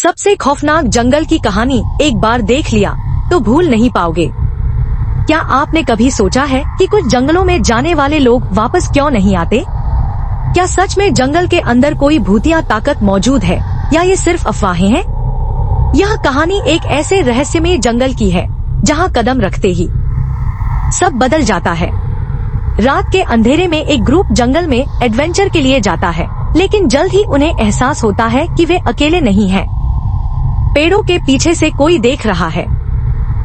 सबसे खौफनाक जंगल की कहानी एक बार देख लिया तो भूल नहीं पाओगे। क्या आपने कभी सोचा है कि कुछ जंगलों में जाने वाले लोग वापस क्यों नहीं आते? क्या सच में जंगल के अंदर कोई भूतिया ताकत मौजूद है या ये सिर्फ अफवाहें हैं? यह कहानी एक ऐसे रहस्यमय जंगल की है जहां कदम रखते ही सब बदल जाता है। रात के अंधेरे में एक ग्रुप जंगल में एडवेंचर के लिए जाता है, लेकिन जल्द ही उन्हें एहसास होता है कि वे अकेले नहीं हैं। पेड़ों के पीछे से कोई देख रहा है,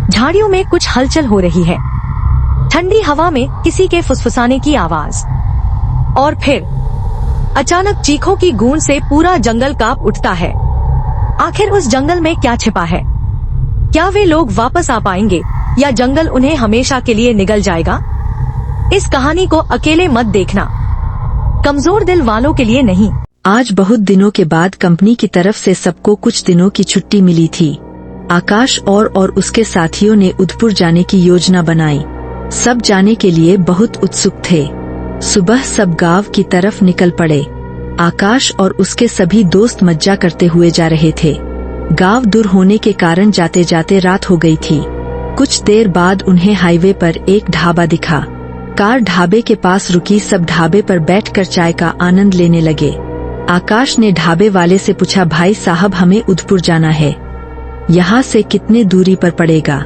झाड़ियों में कुछ हलचल हो रही है, ठंडी हवा में किसी के फुसफुसाने की आवाज, और फिर अचानक चीखों की गूंज से पूरा जंगल कांप उठता है। आखिर उस जंगल में क्या छिपा है? क्या वे लोग वापस आ पाएंगे या जंगल उन्हें हमेशा के लिए निगल जाएगा? इस कहानी को अकेले मत देखना, कमजोर दिल वालों के लिए नहीं। आज बहुत दिनों के बाद कंपनी की तरफ से सबको कुछ दिनों की छुट्टी मिली थी। आकाश और उसके साथियों ने उदयपुर जाने की योजना बनाई। सब जाने के लिए बहुत उत्सुक थे। सुबह सब गांव की तरफ निकल पड़े। आकाश और उसके सभी दोस्त मज्जा करते हुए जा रहे थे। गांव दूर होने के कारण जाते जाते रात हो गई थी। कुछ देर बाद उन्हें हाईवे पर एक ढाबा दिखा। कार ढाबे के पास रुकी। सब ढाबे पर बैठकर चाय का आनंद लेने लगे। आकाश ने ढाबे वाले से पूछा, भाई साहब हमें उदयपुर जाना है, यहाँ से कितने दूरी पर पड़ेगा?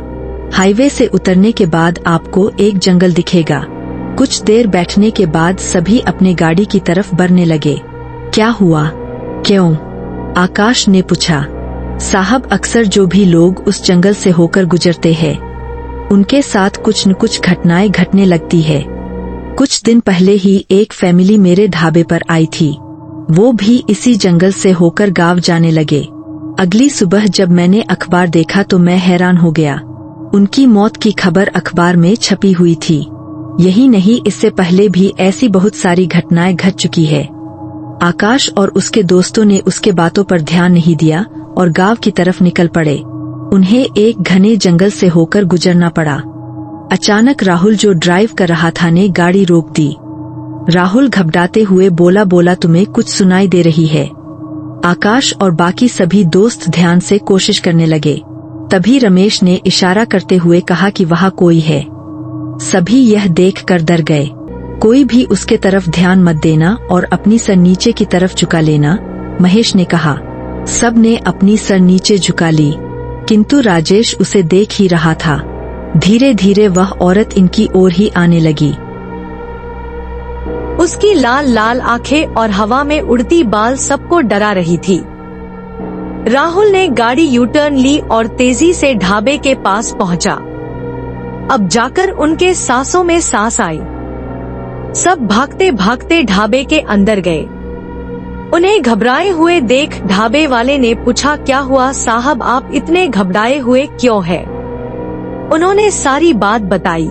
हाईवे से उतरने के बाद आपको एक जंगल दिखेगा। कुछ देर बैठने के बाद सभी अपने गाड़ी की तरफ बढ़ने लगे। क्या हुआ, क्यों? आकाश ने पूछा। साहब अक्सर जो भी लोग उस जंगल से होकर गुजरते हैं उनके साथ कुछ न कुछ घटनाएं घटने लगती है। कुछ दिन पहले ही एक फैमिली मेरे ढाबे पर आई थी, वो भी इसी जंगल से होकर गांव जाने लगे। अगली सुबह जब मैंने अखबार देखा तो मैं हैरान हो गया। उनकी मौत की खबर अखबार में छपी हुई थी। यही नहीं, इससे पहले भी ऐसी बहुत सारी घटनाएं घट चुकी है। आकाश और उसके दोस्तों ने उसके बातों पर ध्यान नहीं दिया और गांव की तरफ निकल पड़े। उन्हें एक घने जंगल से होकर गुजरना पड़ा। अचानक राहुल जो ड्राइव कर रहा था ने गाड़ी रोक दी। राहुल घबराते हुए बोला, तुम्हें कुछ सुनाई दे रही है? आकाश और बाकी सभी दोस्त ध्यान से कोशिश करने लगे। तभी रमेश ने इशारा करते हुए कहा कि वहाँ कोई है। सभी यह देखकर डर गए। कोई भी उसके तरफ ध्यान मत देना और अपनी सर नीचे की तरफ झुका लेना, महेश ने कहा। सब ने अपनी सर नीचे झुका ली, किंतु राजेश उसे देख ही रहा था। धीरे धीरे वह औरत इनकी ओर ही आने लगी। उसकी लाल लाल आंखें और हवा में उड़ती बाल सबको डरा रही थी। राहुल ने गाड़ी यू टर्न ली और तेजी से ढाबे के पास पहुंचा। अब जाकर उनके सांसों में सांस आई। सब भागते भागते ढाबे के अंदर गए। उन्हें घबराए हुए देख ढाबे वाले ने पूछा, क्या हुआ साहब, आप इतने घबराए हुए क्यों हैं? उन्होंने सारी बात बताई।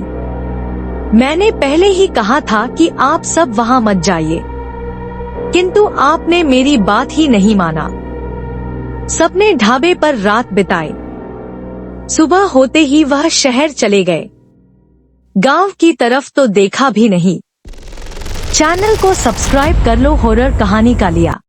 मैंने पहले ही कहा था कि आप सब वहां मत जाइए, किंतु आपने मेरी बात ही नहीं माना। सबने ढाबे पर रात बिताई। सुबह होते ही वह शहर चले गए। गांव की तरफ तो देखा भी नहीं। चैनल को सब्सक्राइब कर लो हॉरर कहानी का लिया।